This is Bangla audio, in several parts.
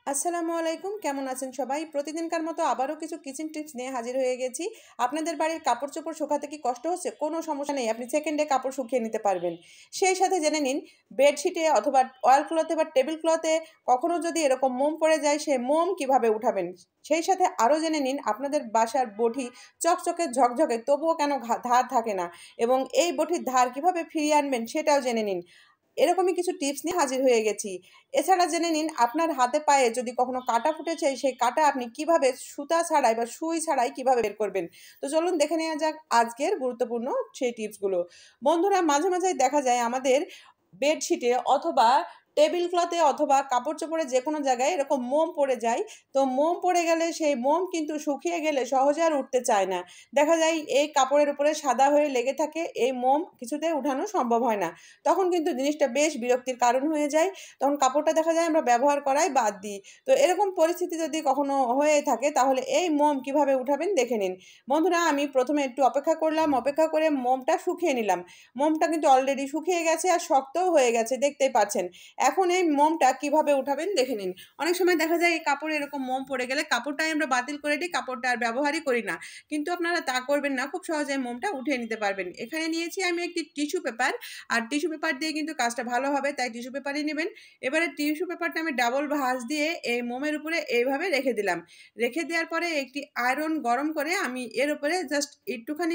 আসসালামু আলাইকুম, কেমন আছেন সবাই? প্রতিদিনকার মতো আবারও কিছু কিচেন টিপস নিয়ে হাজির হয়ে গেছি। আপনাদের বাড়ির কাপড়-চোপড় শুকাতে কি কষ্ট হচ্ছে? কোনো সমস্যা নেই, আপনি সেকেন্ডে কাপড় শুকিয়ে নিতে পারবেন। সেই সাথে জেনে নিন, বেডশিটে অথবা অয়েল ক্লথে বা টেবিল ক্লথে কখনো যদি এরকম মোম পড়ে যায়, সে মোম কিভাবে উঠাবেন? সেই সাথে আরও জেনে নিন, আপনাদের বাসার বটি চকচকে ঝকঝকে তবুও কেন ধার থাকে না? এবং এই বটির ধার কিভাবে ফিরিয়ে আনবেন সেটাও জেনে নিন। এরকমই কিছু টিপস নিয়ে হাজির হয়ে গেছি। এছাড়া জেনে নিন, আপনার হাতে পায়ে যদি কখনো কাটা ফুটেছে, সেই কাটা আপনি কিভাবে সুতা ছাড়াই বা সুই ছাড়াই কিভাবে বের করবেন। তো চলুন দেখে নেওয়া যাক আজকের গুরুত্বপূর্ণ সেই টিপসগুলো। বন্ধুরা, মাঝে মাঝেই দেখা যায় আমাদের বেডশিটে অথবা টেবিল ক্লথে অথবা কাপড়-চোপড়ে যেকোনো জায়গায় এরকম মোম পড়ে যায়। তো মোম পড়ে গেলে সেই মোম কিন্তু শুকিয়ে গেলে সহজে আর উঠতে চায় না। দেখা যায় এই কাপড়ের উপরে সাদা হয়ে লেগে থাকে, এই মোম কিছুতেই উঠানো সম্ভব হয় না। তখন কিন্তু জিনিসটা বেশ বিরক্তির কারণ হয়ে যায়। তখন কাপড়টা দেখা যায় আমরা ব্যবহার করাই বাদ দিই। তো এরকম পরিস্থিতি যদি কখনো হয়ে থাকে, তাহলে এই মোম কিভাবে উঠাবেন দেখে নিন। বন্ধুরা, আমি ১ম এ একটু অপেক্ষা করলাম, অপেক্ষা করে মোমটা শুকিয়ে নিলাম। মোমটা কিন্তু অলরেডি শুকিয়ে গেছে আর শক্তও হয়ে গেছে, দেখতেই পাচ্ছেন। এখন এই মোমটা কিভাবে উঠাবেন দেখে নিন। অনেক সময় দেখা যায় এই কাপড়ে এরকম মোম পড়ে গেলে কাপড়টাই আমরা বাতিল করে দিই, কাপড়টা আর ব্যবহারই করি না। কিন্তু আপনারা তা করবেন না, খুব সহজে মোমটা উঠিয়ে নিতে পারবেন। এখানে নিয়েছি আমি একটি টিস্যু পেপার, আর টিস্যু পেপার দিয়ে কিন্তু কাজটা ভালো হবে, তাই টিস্যু পেপারই নেবেন। এবারে টিস্যু পেপারটা আমি ডাবল ভাঁজ দিয়ে এই মোমের উপরে এইভাবে রেখে দিলাম। রেখে দেওয়ার পরে একটি আয়রন গরম করে আমি এর উপরে জাস্ট একটুখানি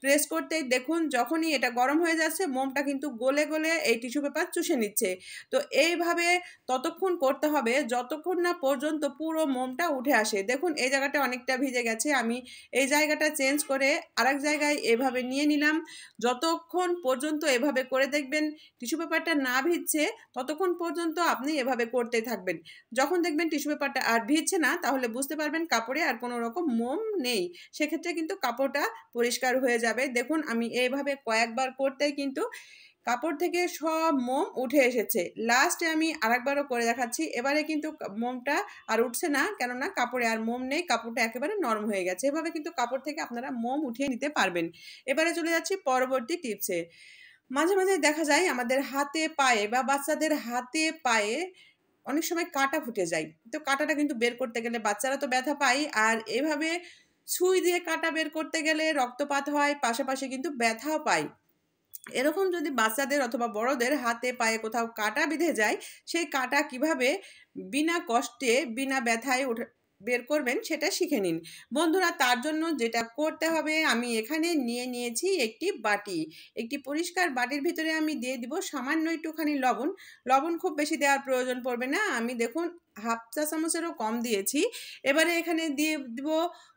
প্রেস করতেই দেখুন, যখনই এটা গরম হয়ে যাচ্ছে, মোমটা কিন্তু গলে গলে এই টিস্যু পেপার চুষে নিচ্ছে। তো এইভাবে ততক্ষণ করতে হবে যতক্ষণ না পর্যন্ত পুরো মোমটা উঠে আসে। দেখুন এই জায়গাটা অনেকটা ভিজে গেছে, আমি এই জায়গাটা চেঞ্জ করে আরেক জায়গায় এভাবে নিয়ে নিলাম। যতক্ষণ পর্যন্ত এভাবে করে দেখবেন টিস্যু পেপারটা না ভিজছে, ততক্ষণ পর্যন্ত আপনি এভাবে করতেই থাকবেন। যখন দেখবেন টিস্যু পেপারটা আর ভিজছে না, তাহলে বুঝতে পারবেন কাপড়ে আর কোনো রকম মোম নেই। সেক্ষেত্রে কিন্তু কাপড়টা পরিষ্কার হয়ে যাবে। দেখুন আমি এইভাবে কয়েকবার করতেই কিন্তু কাপড় থেকে সব মোম উঠে এসেছে। লাস্টে আমি আরেকবারও করে দেখাচ্ছি। এবারে কিন্তু মোমটা আর উঠছে না, কেননা কাপড়ে আর মোম নেই, কাপড়টা একেবারে নরম হয়ে গেছে। এভাবে কিন্তু কাপড় থেকে আপনারা মোম উঠিয়ে নিতে পারবেন। এবারে চলে যাচ্ছি পরবর্তী টিপসে। মাঝে মাঝে দেখা যায় আমাদের হাতে পায়ে বা বাচ্চাদের হাতে পায়ে অনেক সময় কাঁটা ফুটে যায়। তো কাঁটাটা কিন্তু বের করতে গেলে বাচ্চারা তো ব্যথা পায়, আর এভাবে সুই দিয়ে কাঁটা বের করতে গেলে রক্তপাত হয়, পাশাপাশি কিন্তু ব্যথাও পায়। এরকম যদি বাচ্চাদের অথবা বড়দের হাতে পায়ে কোথাও কাঁটা বিঁধে যায়, সেই কাঁটা কিভাবে বিনা কষ্টে বিনা ব্যথায় বের করবেন সেটা শিখে নিন। বন্ধুরা, তার জন্য যেটা করতে হবে, আমি এখানে নিয়ে নিয়েছি একটি বাটি। একটি পরিষ্কার বাটির ভিতরে আমি দিয়ে দিব সামান্য একটুখানি লবণ। লবণ খুব বেশি দেওয়ার প্রয়োজন পড়বে না, আমি দেখুন হাফ চা চামচেরও কম দিয়েছি। এবারে এখানে দিয়ে দিব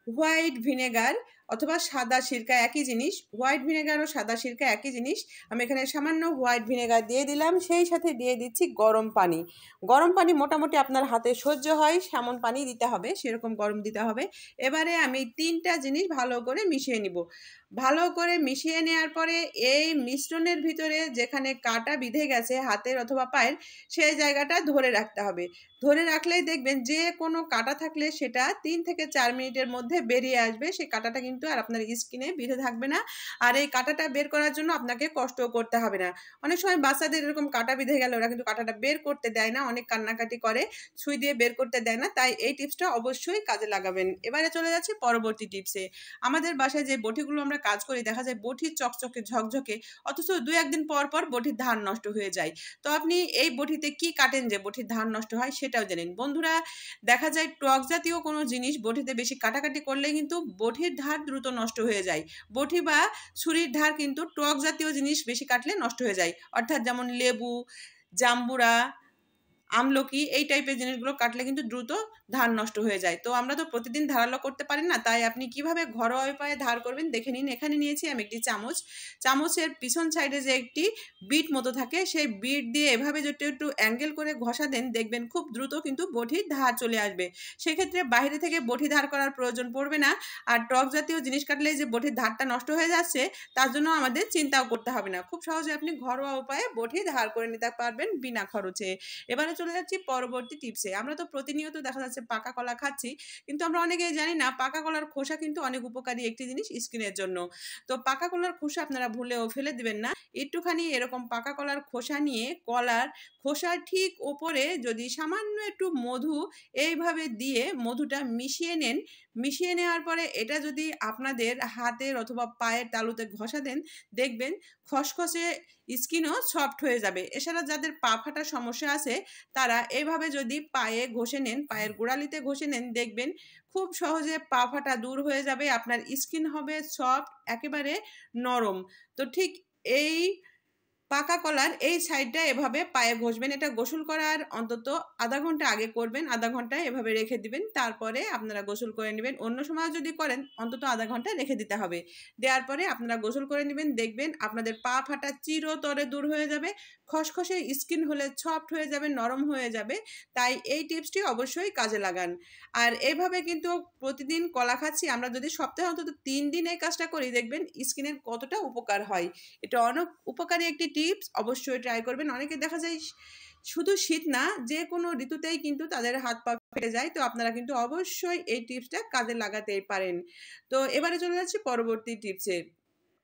হোয়াইট ভিনেগার অথবা সাদা সিরকা, একই জিনিস। হোয়াইট ভিনেগার ও সাদা সিরকা একই জিনিস। আমি এখানে সামান্য হোয়াইট ভিনেগার দিয়ে দিলাম, সেই সাথে দিয়ে দিচ্ছি গরম পানি। গরম পানি মোটামুটি আপনার হাতে সহ্য হয় সেমন পানি দিতে হবে, সেরকম গরম দিতে হবে। এবারে আমি ৩টা জিনিস ভালো করে মিশিয়ে নিব। ভালো করে মিশিয়ে নেওয়ার পরে এই মিশ্রণের ভিতরে যেখানে কাঁটা বিঁধে গেছে হাতের অথবা পায়ের, সেই জায়গাটা ধরে রাখতে হবে। ধরে রাখলেই দেখবেন যে কোনো কাঁটা থাকলে সেটা ৩ থেকে ৪ মিনিটের মধ্যে বেরিয়ে আসবে। সেই কাঁটাটা কিন্তু আর আপনার স্কিনে বিঁধে থাকবে না। আর এই কাঁটাটা বের করার জন্য আপনাকে কষ্টও করতে হবে না। অনেক সময় বাচ্চাদের এরকম কাঁটা বিঁধে গেলে ওরা কিন্তু কাঁটাটা বের করতে দেয় না, অনেক কান্নাকাটি করে, সুই দিয়ে বের করতে দেয় না। তাই এই টিপসটা অবশ্যই কাজে লাগাবেন। এবারে চলে যাচ্ছি পরবর্তী টিপসে। আমাদের বাসায় যে বটিগুলো আমরা কাজ করি, দেখা যায় বটি চকচকে ঝকঝকে, অথচ ২-১ দিন পর পর বটির ধার নষ্ট হয়ে যায়। তো আপনি এই বটিতে কি কাটেন যে বটির ধার নষ্ট হয় সেটাও জেনেন। বন্ধুরা, দেখা যায় টক জাতীয় কোনো জিনিস বটিতে বেশি কাটাকাটি করলে কিন্তু বটির ধার দ্রুত নষ্ট হয়ে যায়। বটি বা ছুরির ধার কিন্তু টক জাতীয় জিনিস বেশি কাটলে নষ্ট হয়ে যায়। অর্থাৎ যেমন লেবু, জাম্বুরা, আমলকি এই টাইপের জিনিসগুলো কাটলে কিন্তু দ্রুত ধার নষ্ট হয়ে যায়। তো আমরা তো প্রতিদিন ধারালো করতে পারি না, তাই আপনি কিভাবে ঘরোয়া উপায়ে ধার করবেন দেখে নিন। এখানে নিয়েছি আমি একটি চামচ। চামচের পিছন সাইডে যে একটি বিট মতো থাকে, সেই বিট দিয়ে এভাবে যদি একটু অ্যাঙ্গেল করে ঘষা দেন, দেখবেন খুব দ্রুত কিন্তু বটির ধার চলে আসবে। সেক্ষেত্রে বাইরে থেকে বটি ধার করার প্রয়োজন পড়বে না। আর টক জাতীয় জিনিস কাটলেই যে বটির ধারটা নষ্ট হয়ে যাচ্ছে, তার জন্য আমাদের চিন্তাও করতে হবে না। খুব সহজে আপনি ঘরোয়া উপায়ে বটি ধার করে নিতে পারবেন বিনা খরচে। এবারে চলে যাচ্ছি পরবর্তী টিপসে। আমরা তো প্রতিনিয়ত দেখা যাচ্ছে পাকা কলা খাচ্ছি, কিন্তু আমরা অনেকেই জানি না পাকা কলার খোসা কিন্তু অনেক উপকারী একটি জিনিস স্কিনের জন্য। তো পাকা কলার খোসা আপনারা ভুলেও ফেলে দিবেন না। একটুখানি এরকম পাকা কলার খোসা নিয়ে কলার খোসার ঠিক ওপরে যদি সামান্য একটু মধু এইভাবে দিয়ে মধুটা মিশিয়ে নেন, মিশিয়ে নেওয়ার পরে এটা যদি আপনাদের হাতের অথবা পায়ের তালুতে ঘষা দেন, দেখবেন খসখসে স্কিনও সফট হয়ে যাবে। এছাড়া যাদের পা ফাটার সমস্যা আছে তারা এভাবে যদি পায়ে ঘষে নেন, পায়ের গোড়ালিতে ঘষে নেন, দেখবেন খুব সহজে পা ফাটা দূর হয়ে যাবে। আপনার স্কিন হবে সফট, একেবারে নরম। তো ঠিক এই পাকা কলার এই সাইডটা এভাবে পায়ে ঘষবেন। এটা গোসল করার অন্তত আধা ঘন্টা আগে করবেন। আধা ঘন্টা এভাবে রেখে দিবেন। তারপরে আপনারা গোসল করে নিবেন। অন্য সময় যদি করেন অন্তত আধা ঘন্টা রেখে দিতে হবে। দেওয়ার পরে আপনারা গোসল করে নিবেন। দেখবেন আপনাদের পা ফাটা চিরতরে দূর হয়ে যাবে। খসখসে স্কিন হলে সফট হয়ে যাবে, নরম হয়ে যাবে। তাই এই টিপসটি অবশ্যই কাজে লাগান। আর এইভাবে কিন্তু প্রতিদিন কলা খাচ্ছি আমরা যদি সপ্তাহে অন্তত ৩ দিন এই কাজটা করি, দেখবেন স্কিনের কতটা উপকার হয়। এটা অনেক উপকারী একটি টিপস, অবশ্যই ট্রাই করবেন। অনেকে দেখা যায় শুধু শীত না, যে কোনো ঋতুতেই কিন্তু তাদের হাত পা ফেটে যায়। তো আপনারা কিন্তু অবশ্যই এই টিপসটা কাজে লাগাতেই পারেন। তো এবারে চলে যাচ্ছি পরবর্তী টিপসে।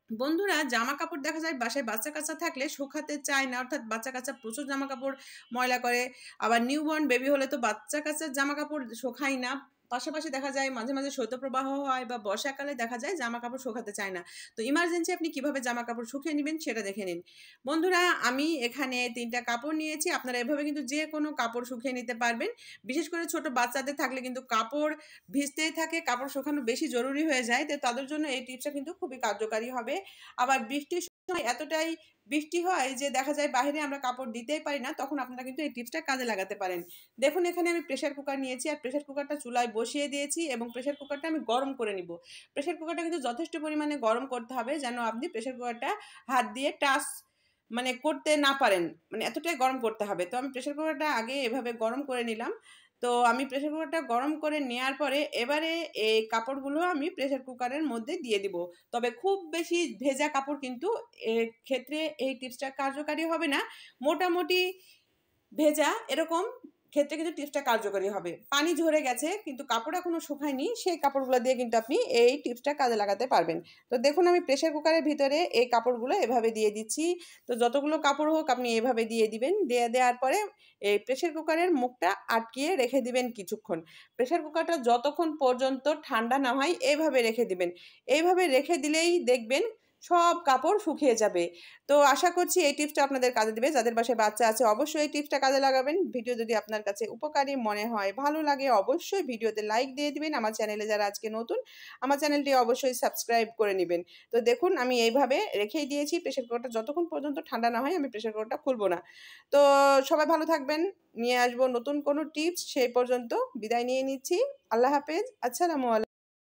বন্ধুরা, জামা কাপড় দেখা যায় বাসায় বাচ্চা কাচ্চা থাকলে শুকাতে চায় না, অর্থাৎ বাচ্চা কাচ্চা প্রচুর জামা কাপড় ময়লা করে। আবার নিউবর্ন বেবি হলে তো বাচ্চা কাচ্চার জামা কাপড় শোকায় না। পাশাপাশি দেখা যায় মাঝে মাঝে শৈত্যপ্রবাহ হয় বা বর্ষাকালে দেখা যায় জামা কাপড় শোকাতে চায় না। তো ইমার্জেন্সি আপনি কিভাবে জামা কাপড় শুকিয়ে নেবেন সেটা দেখে নিন। বন্ধুরা, আমি এখানে ৩টা কাপড় নিয়েছি। আপনারা এভাবে কিন্তু যে কোনো কাপড় শুকিয়ে নিতে পারবেন। বিশেষ করে ছোট বাচ্চাদের থাকলে কিন্তু কাপড় ভিজতেই থাকে, কাপড় শুকানো বেশি জরুরি হয়ে যায়। তো তাদের জন্য এই টিপসটা কিন্তু খুবই কার্যকারী হবে। আবার বৃষ্টির সময় এতটাই বৃষ্টি হয় যে দেখা যায় বাহিরে আমরা কাপড় দিতেই পারি না, তখন আপনারা কিন্তু এই টিপসটা কাজে লাগাতে পারেন। দেখুন, এখানে আমি প্রেসার কুকার নিয়েছি আর প্রেসার কুকারটা চুলায় বসিয়ে দিয়েছি এবং প্রেসার কুকারটা আমি গরম করে নিব। প্রেসার কুকারটা কিন্তু যথেষ্ট পরিমাণে গরম করতে হবে যেন আপনি প্রেসার কুকারটা হাত দিয়ে টাচ করতে না পারেন। এতটাই গরম করতে হবে। তো আমি প্রেসার কুকারটা আগে এভাবে গরম করে নিলাম। তো আমি প্রেসার কুকারটা গরম করে নেয়ার পরে এবারে এই কাপড়গুলো আমি প্রেসার কুকারের মধ্যে দিয়ে দিব। তবে খুব বেশি ভেজা কাপড় কিন্তু ক্ষেত্রে এই টিপসটা কার্যকারী হবে না। মোটামুটি ভেজা এরকম ক্ষেত্রে কিন্তু টিপসটা কার্যকরী হবে। পানি ঝরে গেছে কিন্তু কাপড় এখনো শুকায়নি, সেই কাপড়গুলো দিয়ে কিন্তু আপনি এই টিপসটা কাজে লাগাতে পারবেন। তো দেখুন, আমি প্রেসার কুকারের ভিতরে এই কাপড়গুলো এভাবে দিয়ে দিচ্ছি। তো যতগুলো কাপড় হোক আপনি এভাবে দিয়ে দিবেন। দেওয়ার পরে এই প্রেসার কুকারের মুখটা আটকিয়ে রেখে দিবেন কিছুক্ষণ। প্রেসার কুকারটা যতক্ষণ পর্যন্ত ঠান্ডা না হয় এইভাবে রেখে দিবেন। এইভাবে রেখে দিলেই দেখবেন সব কাপড় শুকিয়ে যাবে। তো আশা করছি এই টিপসটা আপনাদের কাজে দিবে। যাদের বাসায় বাচ্চা আছে অবশ্যই এই টিপসটা কাজে লাগাবেন। ভিডিও যদি আপনার কাছে উপকারী মনে হয়, ভালো লাগে, অবশ্যই ভিডিওতে লাইক দিয়ে দিবেন। আমার চ্যানেলে যারা আজকে নতুন, আমার চ্যানেলটি অবশ্যই সাবস্ক্রাইব করে নিবেন। তো দেখুন, আমি এইভাবে রেখেই দিয়েছি। প্রেসার কুকারটা যতক্ষণ পর্যন্ত ঠান্ডা না হয় আমি প্রেসার কুকারটা খুলব না। তো সবাই ভালো থাকবেন। নিয়ে আসবো নতুন কোনো টিপস। সেই পর্যন্ত বিদায় নিয়ে নিচ্ছি। আল্লাহ হাফেজ। আসসালামু আলাইকুম।